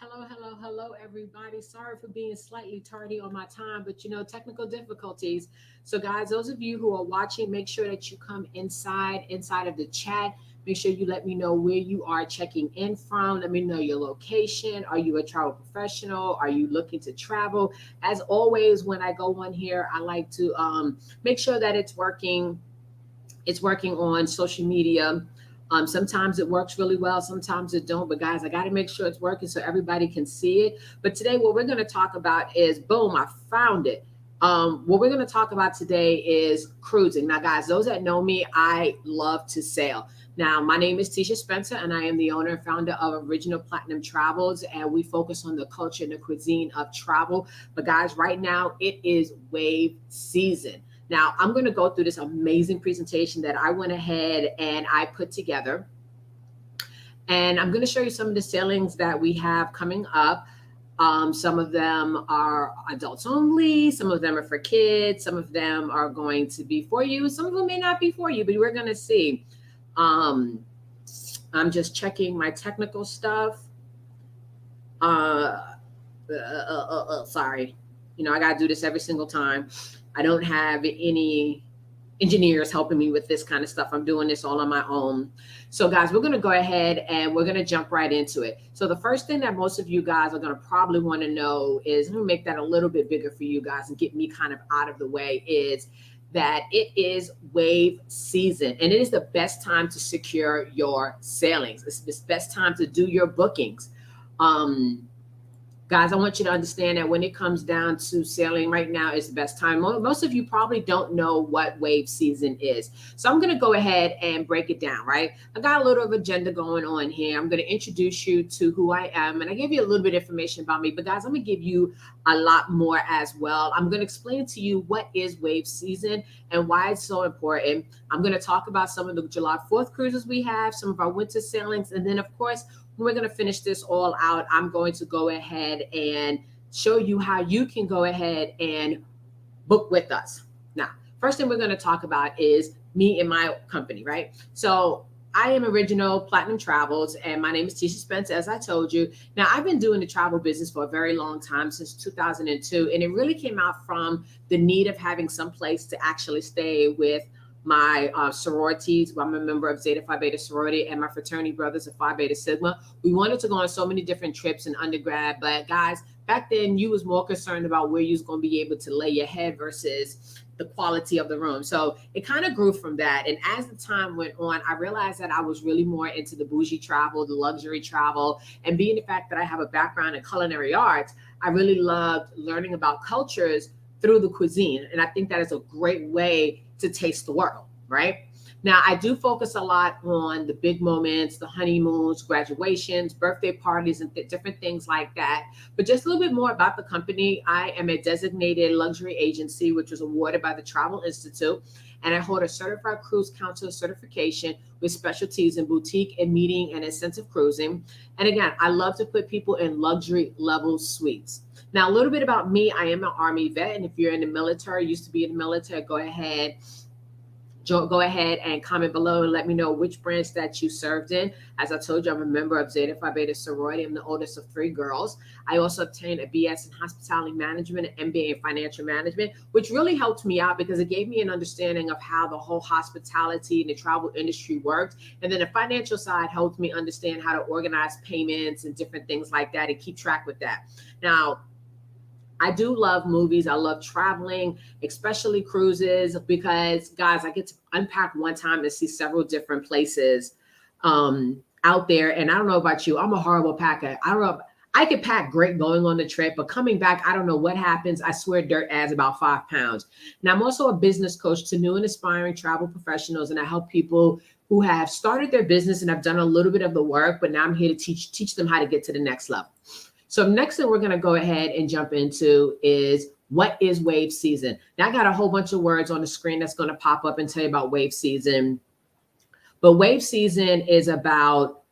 Hello, everybody. Sorry for being slightly tardy on my time, but technical difficulties. So, guys, those of you who are watching, make sure that you come inside of the chat. Make sure you let me know where you are checking in from. Let me know your location. Are you a travel professional? Are you looking to travel? As always, when I go on here, I like to make sure that it's working. It's working on social media. Sometimes it works really well, sometimes it don't. But guys, I got to make sure it's working so everybody can see it. But today, what we're going to talk about is boom, I found it. What we're going to talk about today is cruising. Now, guys, those that know me, I love to sail. Now, my name is Tisha Spencer, and I am the owner and founder of Original Platinum Travels, and we focus on the culture and the cuisine of travel. But guys, right now it is wave season. Now, I'm going to go through this amazing presentation that I went ahead and I put together. And I'm going to show you some of the sailings that we have coming up. Some of them are adults only. Some of them are for kids. Some of them are going to be for you. Some of them may not be for you, but we're going to see. I'm just checking my technical stuff. Sorry. I got to do this every single time. I don't have any engineers helping me with this kind of stuff. I'm doing this all on my own. So guys, we're going to go ahead and we're going to jump right into it. So the first thing that most of you guys are going to probably want to know is, let me make that a little bit bigger for you guys and get me kind of out of the way, is that it is wave season and it is the best time to secure your sailings. It's the best time to do your bookings. Guys, I want you to understand that when it comes down to sailing right now is the best time. Most of you probably don't know what wave season is. So I'm going to go ahead and break it down, right? I got a little of agenda going on here. I'm going to introduce you to who I am. And I gave you a little bit of information about me. But guys, I'm going to give you a lot more as well. I'm going to explain to you what is wave season and why it's so important. I'm going to talk about some of the July 4th cruises we have, some of our winter sailings. And then, of course, we're going to finish this all out. I'm going to go ahead and show you how you can go ahead and book with us. Now, first thing we're going to talk about is me and my company, right? So I am Original Platinum Travels, and my name is Tisha Spencer, as I told you. Now, I've been doing the travel business for a very long time, since 2002, and it really came out from the need of having some place to actually stay with my sororities. I'm a member of Zeta Phi Beta sorority, and my fraternity brothers of Phi Beta Sigma. We wanted to go on so many different trips in undergrad, but guys, back then you was more concerned about where you was going to be able to lay your head versus the quality of the room. So it kind of grew from that. And as the time went on, I realized that I was really more into the bougie travel, the luxury travel, and being the fact that I have a background in culinary arts, I really loved learning about cultures through the cuisine. And I think that is a great way to taste the world, right? Now, I do focus a lot on the big moments, the honeymoons, graduations, birthday parties, and different things like that. But just a little bit more about the company. I am a designated luxury agency, which was awarded by the Travel Institute, and I hold a certified cruise counselor certification with specialties in boutique and meeting and incentive cruising. And again, I love to put people in luxury level suites. Now, a little bit about me. I am an Army vet, and if you're in the military, used to be in the military, go ahead and comment below and let me know which branch that you served in. As I told you, I'm a member of Zeta Phi Beta sorority. I'm the oldest of 3 girls. I also obtained a BS in hospitality management and MBA in financial management, which really helped me out because it gave me an understanding of how the whole hospitality and the travel industry worked. And then the financial side helped me understand how to organize payments and different things like that and keep track with that. Now, I do love movies. I love traveling, especially cruises, because guys, I get to unpack one time and see several different places out there. And I don't know about you, I'm a horrible packer. I don't know. I could pack great going on the trip, but coming back, I don't know what happens. I swear dirt adds about 5 pounds. Now, I'm also a business coach to new and aspiring travel professionals, and I help people who have started their business and have done a little bit of the work, but now I'm here to teach them how to get to the next level. So next thing we're going to go ahead and jump into is, what is wave season? Now, I got a whole bunch of words on the screen that's going to pop up and tell you about wave season. But wave season is about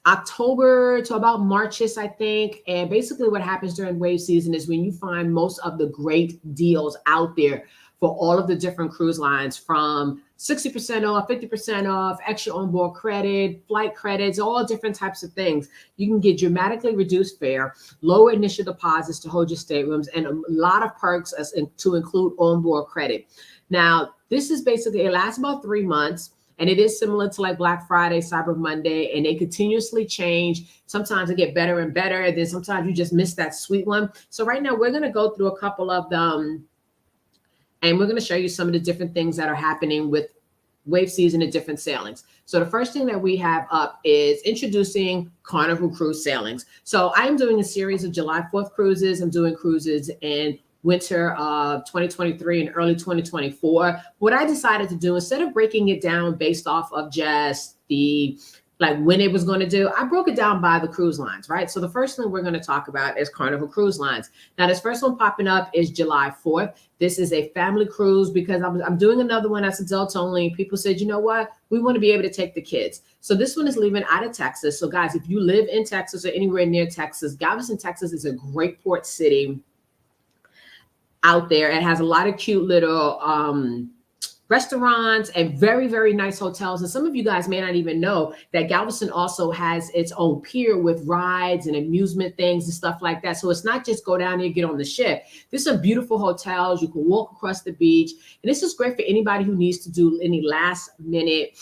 October to about March-ish, I think. And basically what happens during wave season is when you find most of the great deals out there for all of the different cruise lines, from 60% off, 50% off, extra onboard credit, flight credits, all different types of things. You can get dramatically reduced fare, lower initial deposits to hold your staterooms, and a lot of perks to include onboard credit. Now, this is basically, it lasts about 3 months. And it is similar to like Black Friday, Cyber Monday, and they continuously change. Sometimes they get better and better. And then sometimes you just miss that sweet one. So right now we're going to go through a couple of them, and we're going to show you some of the different things that are happening with wave season and different sailings. So the first thing that we have up is introducing Carnival cruise sailings. So I am doing a series of July 4th cruises. I'm doing cruises in winter of 2023 and early 2024. What I decided to do, instead of breaking it down based off of just the like when it was going to do, I broke it down by the cruise lines, right? So the first thing we're going to talk about is Carnival Cruise Lines. Now, this first one popping up is July 4th. This is a family cruise because I'm doing another one that's adults only. People said, you know what? We want to be able to take the kids. So this one is leaving out of Texas. So guys, if you live in Texas or anywhere near Texas, Galveston, Texas is a great port city out there. It has a lot of cute little restaurants and very, very nice hotels. And some of you guys may not even know that Galveston also has its own pier with rides and amusement things and stuff like that. So it's not just go down there, get on the ship. There's some beautiful hotels. You can walk across the beach. And this is great for anybody who needs to do any last minute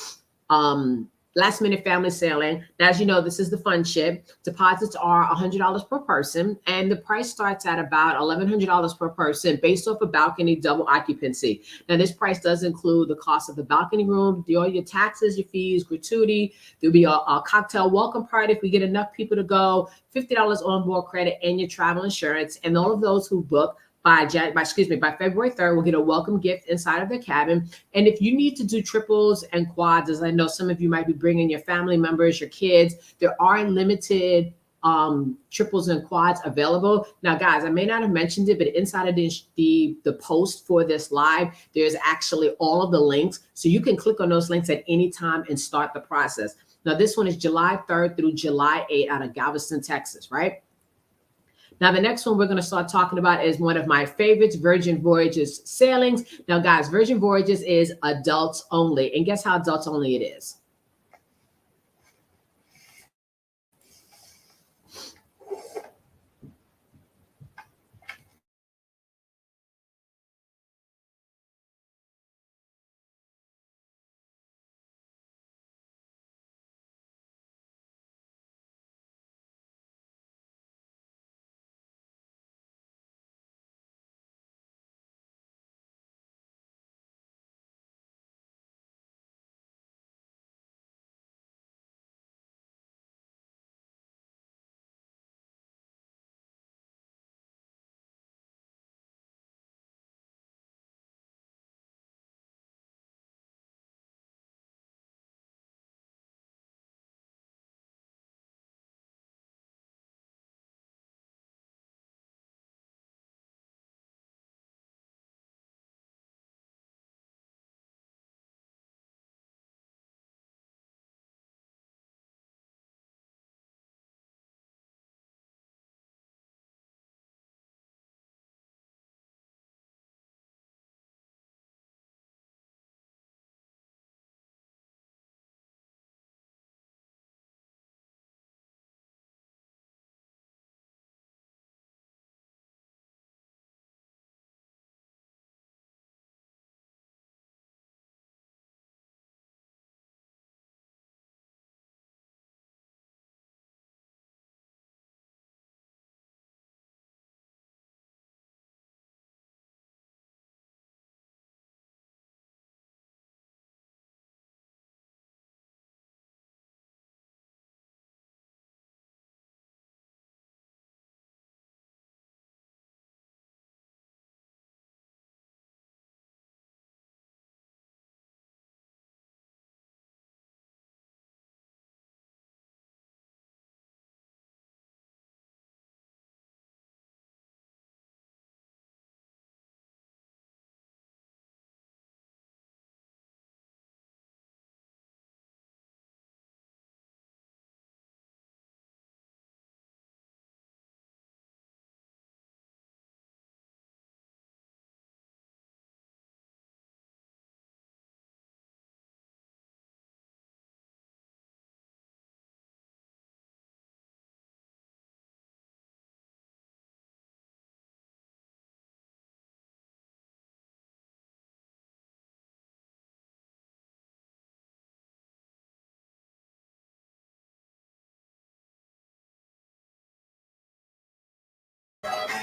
family sailing. Now, as you know, this is the fun ship. Deposits are $100 per person, and the price starts at about $1,100 per person based off a balcony double occupancy. Now, this price does include the cost of the balcony room, all your taxes, your fees, gratuity. There'll be a cocktail welcome party if we get enough people to go, $50 onboard credit, and your travel insurance. And all of those who book by February 3rd, we'll get a welcome gift inside of the cabin. And if you need to do triples and quads, as I know some of you might be bringing your family members, your kids, there are limited triples and quads available. Now, guys, I may not have mentioned it, but inside of the post for this live, there's actually all of the links. So you can click on those links at any time and start the process. Now, this one is July 3rd through July 8th out of Galveston, Texas, right? Now, the next one we're going to start talking about is one of my favorites, Virgin Voyages sailings. Now, guys, Virgin Voyages is adults only. And guess how adults only it is?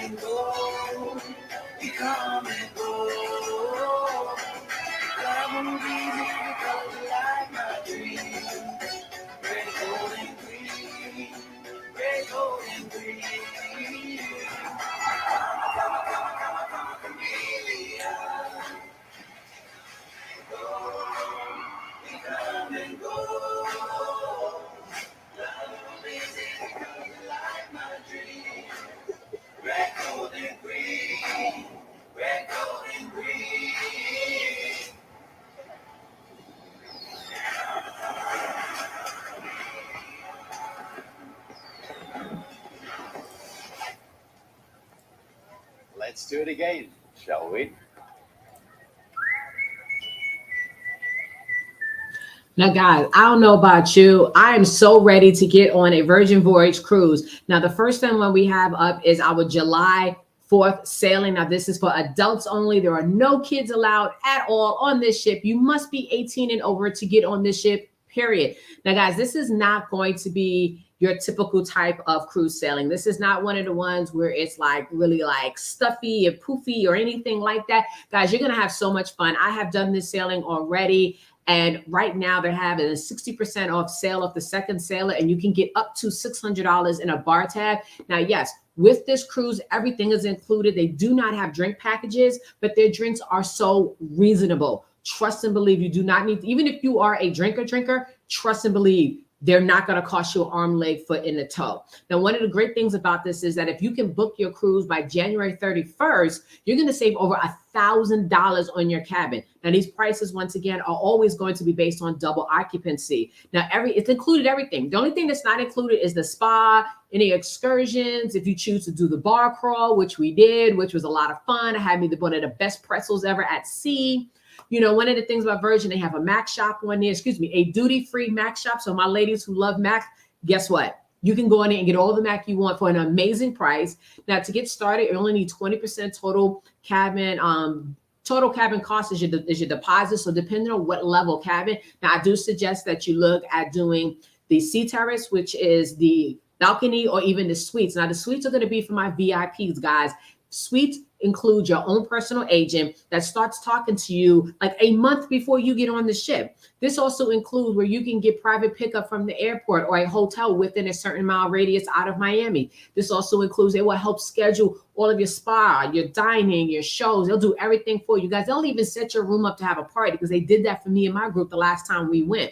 and go. We come and go. Love won't be easy because you like my dream. Red, gold, and green. Red, gold, and green. Come, chameleon. We come and go. Love won't be easy because you like my dream. Red, gold, and green. Red, gold, and green. Let's do it again, shall we? Now, guys, I don't know about you. I am so ready to get on a Virgin Voyage cruise. Now, the first thing one we have up is our July 4th sailing. Now, this is for adults only. There are no kids allowed at all on this ship. You must be 18 and over to get on this ship, period. Now, guys, this is not going to be your typical type of cruise sailing. This is not one of the ones where it's like really like stuffy and poofy or anything like that. Guys, you're going to have so much fun. I have done this sailing already. And right now they're having a 60% off sale of the second sailor, and you can get up to $600 in a bar tab. Now, yes, with this cruise, everything is included. They do not have drink packages, but their drinks are so reasonable. Trust and believe. You do not need, even if you are a drinker, trust and believe. They're not going to cost you an arm, leg, foot, in the toe. Now, one of the great things about this is that if you can book your cruise by January 31st, you're going to save over $1,000 on your cabin. Now, these prices, once again, are always going to be based on double occupancy. Now, it's included everything. The only thing that's not included is the spa, any excursions. If you choose to do the bar crawl, which we did, which was a lot of fun. I had me one of the best pretzels ever at sea. You know, one of the things about Virgin, they have a Mac shop on there, a duty-free Mac shop. So my ladies who love Mac, guess what? You can go in there and get all the Mac you want for an amazing price. Now, to get started, you only need 20% total cabin. Total cabin cost is your deposit. So depending on what level cabin, now I do suggest that you look at doing the sea terrace, which is the balcony, or even the suites. Now, the suites are going to be for my VIPs, guys. Suites include your own personal agent that starts talking to you like a month before you get on the ship. This also includes where you can get private pickup from the airport or a hotel within a certain mile radius out of Miami. This also includes, they will help schedule all of your spa, your dining, your shows. They'll do everything for you guys. They'll even set your room up to have a party, because they did that for me and my group the last time we went.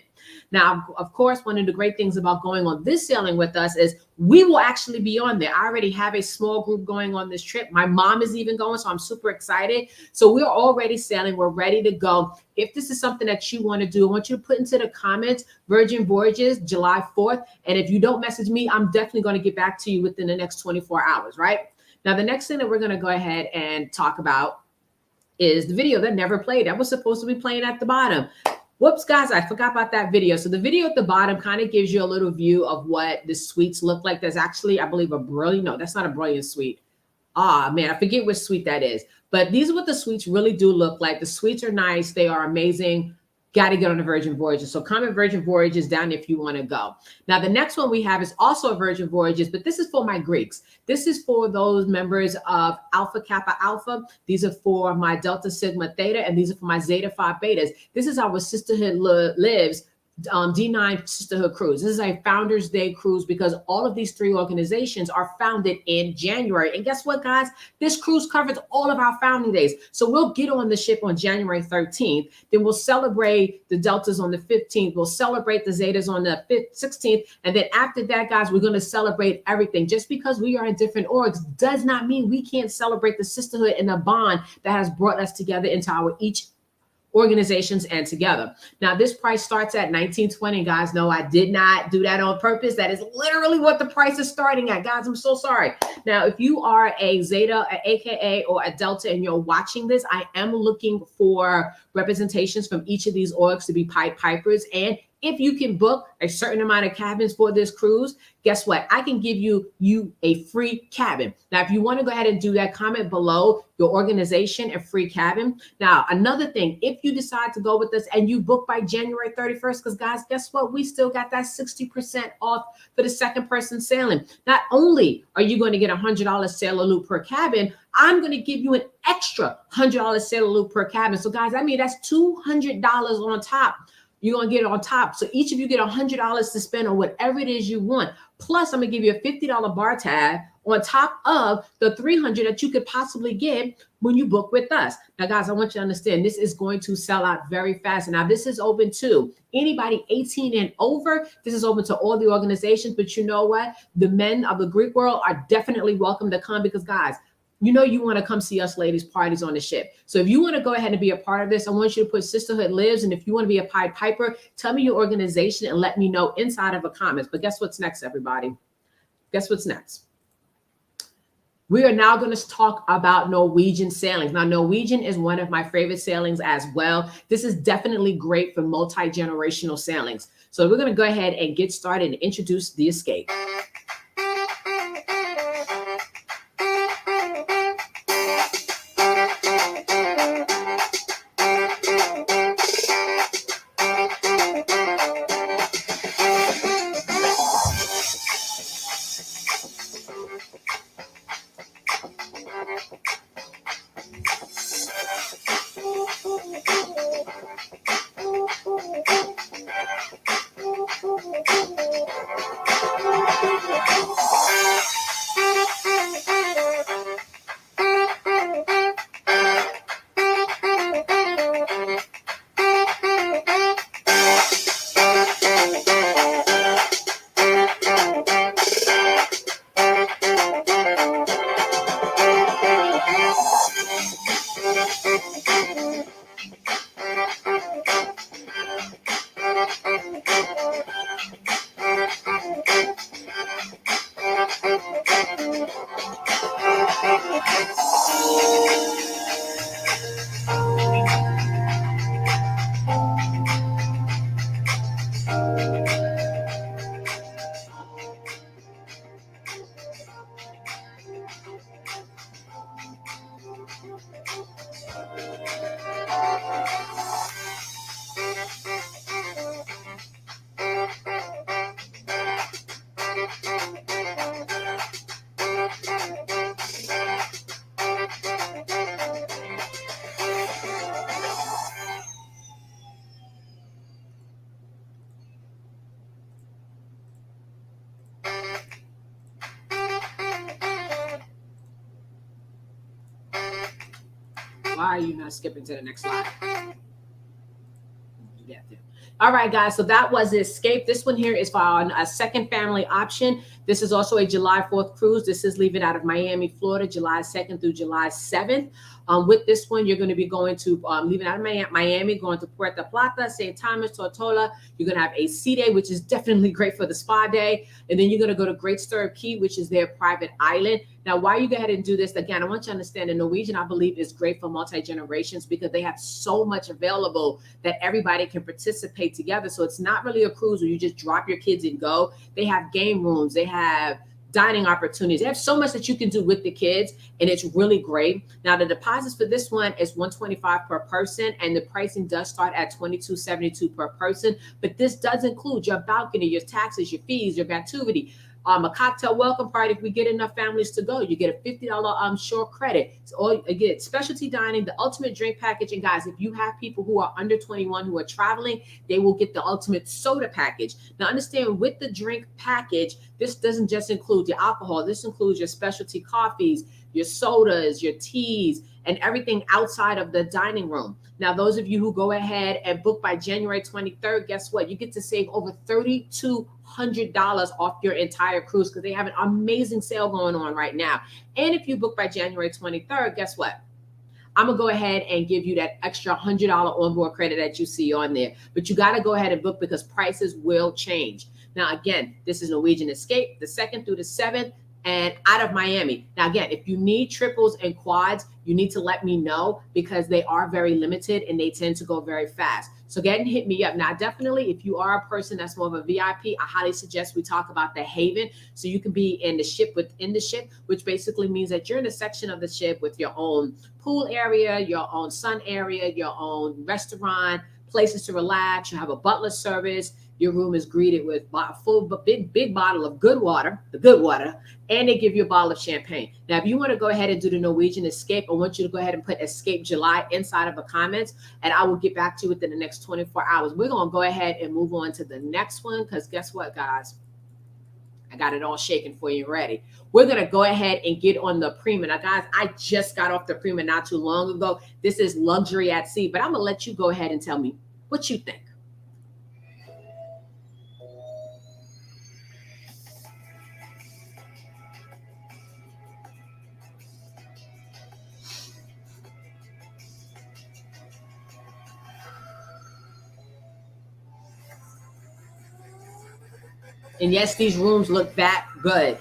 Now, of course, one of the great things about going on this sailing with us is we will actually be on there. I already have a small group going on this trip. My mom is even going, so I'm super excited. So we're already sailing. We're ready to go. If this is something that you want to do, I want you to put into the comments, Virgin Voyages, July 4th. And if you don't message me, I'm definitely going to get back to you within the next 24 hours, right? Now, the next thing that we're going to go ahead and talk about is the video that never played. That was supposed to be playing at the bottom. Whoops, guys, I forgot about that video. So the video at the bottom kind of gives you a little view of what the suites look like. There's actually, I believe, no, that's not a brilliant suite. Ah, man, I forget which suite that is. But these are what the suites really do look like. The suites are nice. They are amazing. Got to get on the Virgin Voyages. So comment Virgin Voyages down if you want to go. Now, the next one we have is also a Virgin Voyages, but this is for my Greeks. This is for those members of Alpha Kappa Alpha. These are for my Delta Sigma Theta, and these are for my Zeta Phi Betas. This is our Sisterhood Lives D9 Sisterhood Cruise. This is a Founders Day cruise because all of these three organizations are founded in January. And guess what, guys? This cruise covers all of our founding days. So we'll get on the ship on January 13th. Then we'll celebrate the Deltas on the 15th. We'll celebrate the Zetas on the 16th. And then after that, guys, we're going to celebrate everything. Just because we are in different orgs does not mean we can't celebrate the sisterhood and the bond that has brought us together into our each organizations and together. Now, this price starts at $19.20. Guys, no, I did not do that on purpose. That is literally what the price is starting at. Guys, I'm so sorry. Now, if you are a Zeta, an AKA, or a Delta, and you're watching this, I am looking for representations from each of these orgs to be Pied Pipers. And If you can book a certain amount of cabins for this cruise, guess what? I can give you a free cabin. Now, if you want to go ahead and do that, comment below your organization and free cabin. Now, another thing, if you decide to go with us and you book by January 31st, because guys, guess what? We still got that 60% off for the second person sailing. Not only are you going to get $100 sailor loop per cabin, I'm going to give you an extra $100 sailor loop per cabin. So guys, I mean, that's $200 on top. You're going to get it on top. So each of you get $100 to spend on whatever it is you want. Plus, I'm going to give you a $50 bar tab on top of the $300 that you could possibly get when you book with us. Now, guys, I want you to understand this is going to sell out very fast. Now, this is open to anybody 18 and over. This is open to all the organizations. But you know what? The men of the Greek world are definitely welcome to come because, guys, you know you want to come see us ladies parties on the ship. So if you want to go ahead and be a part of this, I want you to put Sisterhood Lives. And if you want to be a Pied Piper, tell me your organization and let me know inside of the comments. But guess what's next, everybody? Guess what's next? We are now going to talk about Norwegian sailings. Now, Norwegian is one of my favorite sailings as well. This is definitely great for multi-generational sailings. So we're going to go ahead and get started and introduce the Escape. Why are you not skipping to the next slide? All right, guys. So that was the Escape. This one here is for a second family option. This is also a July 4th cruise. This is leaving out of Miami, Florida, July 2nd through July 7th. With this one, you're going to be going to leaving out of Miami, going to Puerto Plata, St. Thomas, Tortola. You're going to have a sea day, which is definitely great for the spa day. And then you're going to go to Great Stirrup Key, which is their private island. Now, why you go ahead and do this, again, I want you to understand the Norwegian, I believe, is great for multi-generations because they have so much available that everybody can participate together. So it's not really a cruise where you just drop your kids and go. They have game rooms. They have dining opportunities. They have so much that you can do with the kids, and it's really great. Now, the deposits for this one is $125 per person, and the pricing does start at $22.72 per person. But this does include your balcony, your taxes, your fees, your gratuity, a cocktail welcome party. If we get enough families to go, you get a $50 shore credit. So again, specialty dining, the ultimate drink package. And guys, if you have people who are under 21 who are traveling, they will get the ultimate soda package. Now, understand with the drink package, this doesn't just include your alcohol. This includes your specialty coffees, your sodas, your teas, and everything outside of the dining room. Now, those of you who go ahead and book by January 23rd, guess what? You get to save over $3,200 off your entire cruise because they have an amazing sale going on right now. And if you book by January 23rd, guess what? I'm going to go ahead and give you that extra $100 onboard credit that you see on there. But you got to go ahead and book because prices will change. Now, again, this is Norwegian Escape, the 2nd through the 7th. And out of Miami. Now, again, if you need triples and quads, you need to let me know because they are very limited and they tend to go very fast. So get and hit me up. Now, definitely, if you are a person that's more of a VIP, I highly suggest we talk about the Haven. So you can be in the ship within the ship, which basically means that you're in a section of the ship with your own pool area, your own sun area, your own restaurant, places to relax. You have a butler service. Your room is greeted with a full, big bottle of good water, the good water, and they give you a bottle of champagne. Now, if you want to go ahead and do the Norwegian Escape, I want you to go ahead and put Escape July inside of the comments, and I will get back to you within the next 24 hours. We're going to go ahead and move on to the next one, because guess what, guys? I got it all shaken for you ready. We're going to go ahead and get on the Prima. Now, guys, I just got off the Prima not too long ago. This is luxury at sea, but I'm going to let you go ahead and tell me what you think. And yes, these rooms look that good.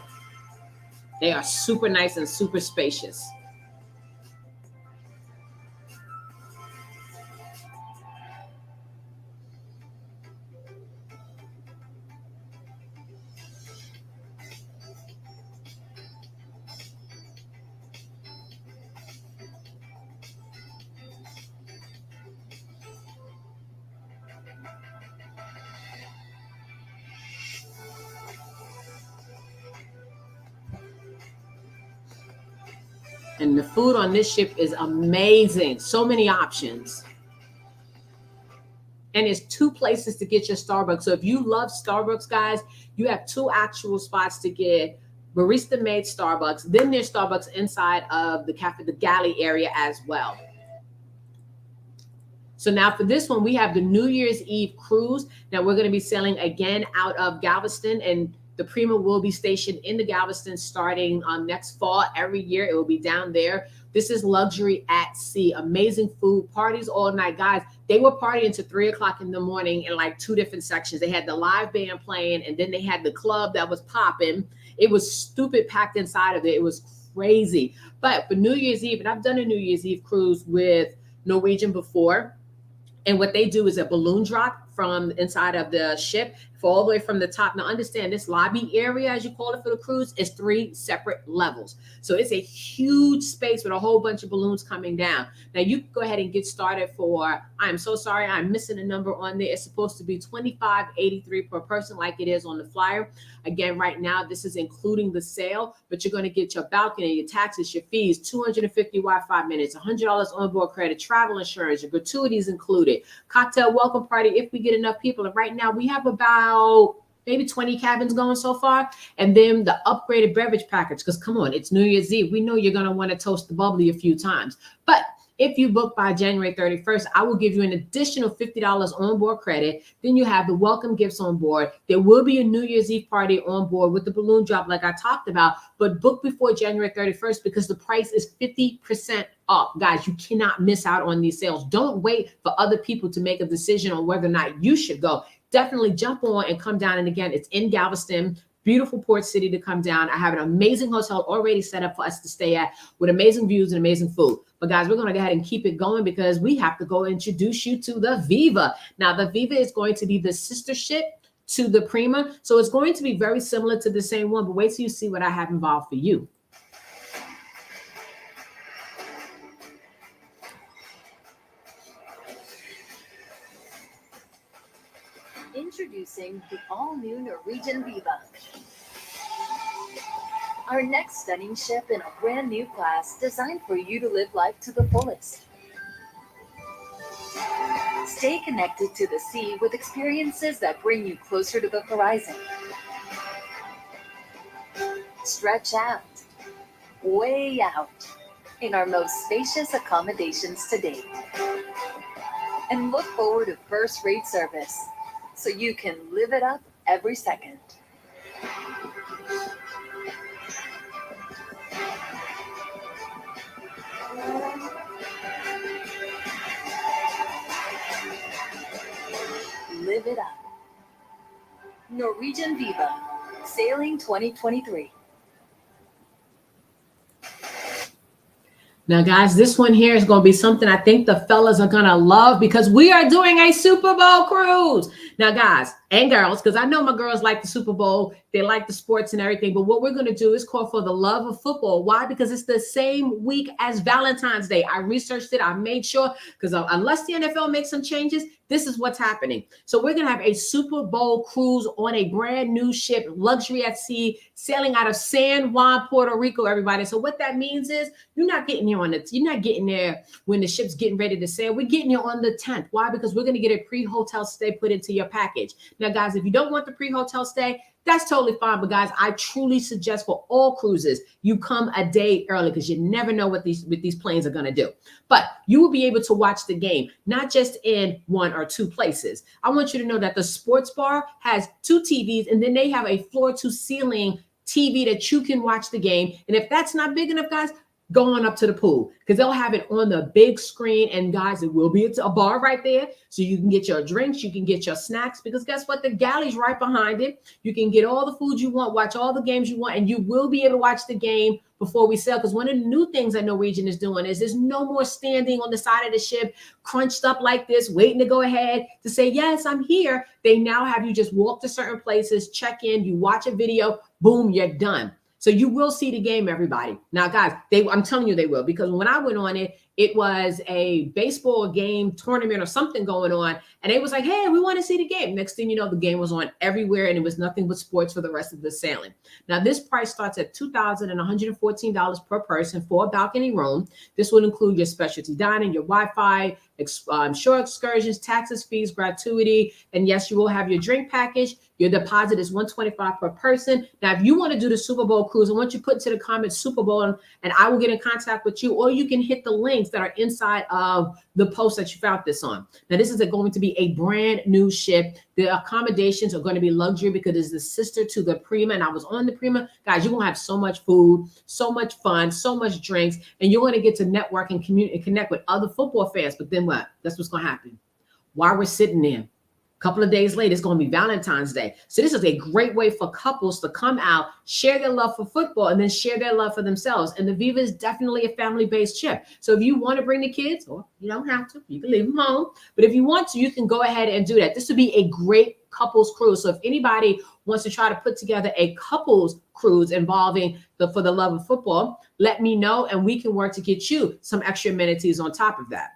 They are super nice and super spacious. And the food on this ship is amazing. So many options. And it's 2 places to get your Starbucks. So if you love Starbucks, guys, you have 2 actual spots to get barista made Starbucks. Then there's Starbucks inside of the cafe, the galley area as well. So now for this one, we have the New Year's Eve cruise. Now we're going to be sailing again out of Galveston, and the Prima will be stationed in the Galveston starting next fall. Every year it will be down there. This is luxury at sea. Amazing food, parties all night, guys. They were partying to 3 o'clock in the morning in like 2 different sections. They had the live band playing, and then they had the club that was popping. It was stupid packed inside of it. It was crazy. But for New Year's Eve, and I've done a New Year's Eve cruise with Norwegian before, and what they do is a balloon drop from inside of the ship for all the way from the top. Now, understand this lobby area, as you call it for the cruise, is 3 separate levels. So it's a huge space with a whole bunch of balloons coming down. Now, you can go ahead and get started for, I'm so sorry, I'm missing a number on there. It's supposed to be $25.83 per person like it is on the flyer. Again, right now, this is including the sale, but you're going to get your balcony, your taxes, your fees, 250 Wi-Fi minutes, $100 onboard credit, travel insurance, your gratuities included, cocktail welcome party if we get enough people. And right now, we have about maybe 20 cabins going so far. And then the upgraded beverage package, because come on, it's New Year's Eve. We know you're going to want to toast the bubbly a few times. But if you book by January 31st, I will give you an additional $50 onboard credit. Then you have the welcome gifts on board. There will be a New Year's Eve party on board with the balloon drop like I talked about, but book before January 31st because the price is 50% off. Guys, you cannot miss out on these sales. Don't wait for other people to make a decision on whether or not you should go. Definitely jump on and come down. And again, it's in Galveston. Beautiful port city to come down. I have an amazing hotel already set up for us to stay at with amazing views and amazing food. But guys, we're going to go ahead and keep it going because we have to go introduce you to the Viva. Now, the Viva is going to be the sister ship to the Prima. So it's going to be very similar to the same one, but wait till you see what I have involved for you. Introducing the all-new Norwegian Viva. Our next stunning ship in a brand new class designed for you to live life to the fullest. Stay connected to the sea with experiences that bring you closer to the horizon. Stretch out, way out, in our most spacious accommodations to date. And look forward to first-rate service so you can live it up every second. Live it up. Norwegian Viva, sailing 2023. Now, guys, this one here is going to be something I think the fellas are going to love because we are doing a Super Bowl cruise. Now, guys and girls, because I know my girls like the Super Bowl. They like the sports and everything. But what we're going to do is call for the love of football. Why? Because it's the same week as Valentine's Day. I researched it. I made sure because unless the NFL makes some changes, this is what's happening. So we're going to have a Super Bowl cruise on a brand new ship, luxury at sea, sailing out of San Juan, Puerto Rico, everybody. So what that means is you're not getting here you're not getting there when the ship's getting ready to sail. We're getting here on the 10th. Why? Because we're going to get a pre-hotel stay put into your package. Now, guys, if you don't want the pre-hotel stay, that's totally fine. But guys, I truly suggest for all cruises, you come a day early because you never know what these planes are going to do. But you will be able to watch the game, not just in one or two places. I want you to know that the sports bar has 2 TVs, and then they have a floor to ceiling TV that you can watch the game. And if that's not big enough, guys, go on up to the pool because they'll have it on the big screen. And guys, it will be a bar right there. So you can get your drinks, you can get your snacks, because guess what? The galley's right behind it. You can get all the food you want, watch all the games you want, and you will be able to watch the game before we sail. Because one of the new things that Norwegian is doing is there's no more standing on the side of the ship, crunched up like this, waiting to go ahead to say, yes, I'm here. They now have you just walk to certain places, check in, you watch a video, boom, you're done. So you will see the game, everybody. Now, guys, I'm telling you they will, because when I went on it, it was a baseball game tournament or something going on. And they was like, hey, we want to see the game. Next thing you know, the game was on everywhere, and it was nothing but sports for the rest of the sailing. Now, this price starts at $2,114 per person for a balcony room. This would include your specialty dining, your Wi-Fi, shore excursions, taxes, fees, gratuity. And yes, you will have your drink package. Your deposit is $125 per person. Now, if you want to do the Super Bowl cruise, I want you to put into the comments Super Bowl, and I will get in contact with you, or you can hit the links that are inside of the post that you found this on. Now, this is going to be a brand new ship. The accommodations are going to be luxury because it's the sister to the Prima. And I was on the Prima. Guys, you're going to have so much food, so much fun, so much drinks, and you're going to get to network and communicate and connect with other football fans. But then what? That's what's going to happen. While we're sitting there, a couple of days later, it's going to be Valentine's Day. So this is a great way for couples to come out, share their love for football, and then share their love for themselves. And the Viva is definitely a family-based trip. So if you want to bring the kids, or you don't have to, you can leave them home. But if you want to, you can go ahead and do that. This would be a great couples cruise. So if anybody wants to try to put together a couples cruise involving For the Love of Football, let me know, and we can work to get you some extra amenities on top of that.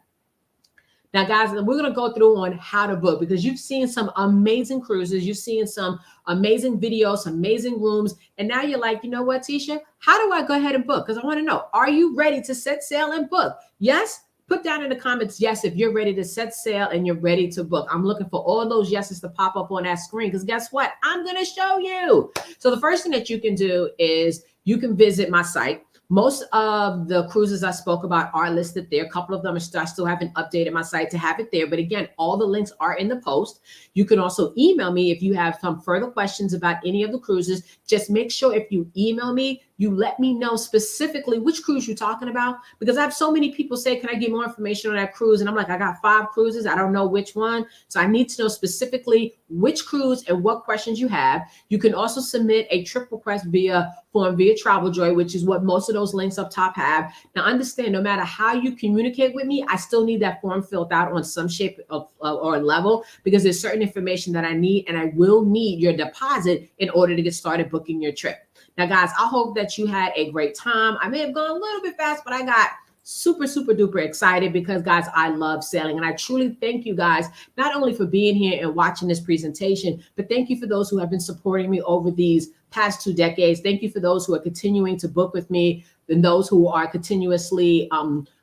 Now, guys, we're going to go through on how to book, because you've seen some amazing cruises. You've seen some amazing videos, some amazing rooms. And now you're like, you know what, Tisha, how do I go ahead and book? Because I want to know, are you ready to set sail and book? Yes? Put down in the comments, yes, if you're ready to set sail and you're ready to book. I'm looking for all those yeses to pop up on that screen, because guess what? I'm going to show you. So the first thing that you can do is you can visit my site. Most of the cruises I spoke about are listed there. A couple of them I still haven't updated my site to have it there. But again, all the links are in the post. You can also email me if you have some further questions about any of the cruises. Just make sure if you email me, you let me know specifically which cruise you're talking about, because I have so many people say, can I get more information on that cruise? And I'm like, I got 5 cruises. I don't know which one. So I need to know specifically which cruise and what questions you have. You can also submit a trip request via TravelJoy, which is what most of those links up top have. Now, understand, no matter how you communicate with me, I still need that form filled out on some shape or level, because there's certain information that I need, and I will need your deposit in order to get started booking your trip. Now, guys, I hope that you had a great time. I may have gone a little bit fast, but I got super, super duper excited because, guys, I love sailing. And I truly thank you guys, not only for being here and watching this presentation, but thank you for those who have been supporting me over these past 2 decades. Thank you for those who are continuing to book with me, and those who are continuously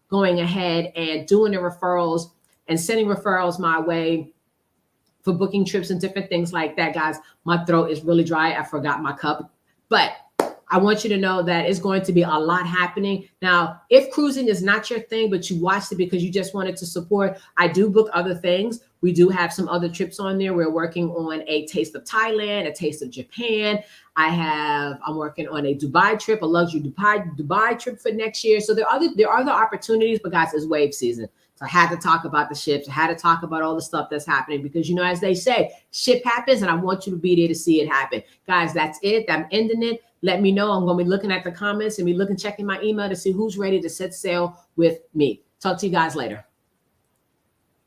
going ahead and doing the referrals and sending referrals my way for booking trips and different things like that. Guys, my throat is really dry. I forgot my cup. But I want you to know that it's going to be a lot happening. Now, if cruising is not your thing, but you watched it because you just wanted to support, I do book other things. We do have some other trips on there. We're working on a taste of Thailand, a taste of Japan. I'm working on a Dubai trip, a luxury Dubai trip for next year. So there are other opportunities, but guys, it's wave season. So I had to talk about the ships. I had to talk about all the stuff that's happening because, you know, as they say, ship happens and I want you to be there to see it happen. Guys, that's it. I'm ending it. Let me know. I'm going to be looking at the comments and checking my email to see who's ready to set sail with me. Talk to you guys later.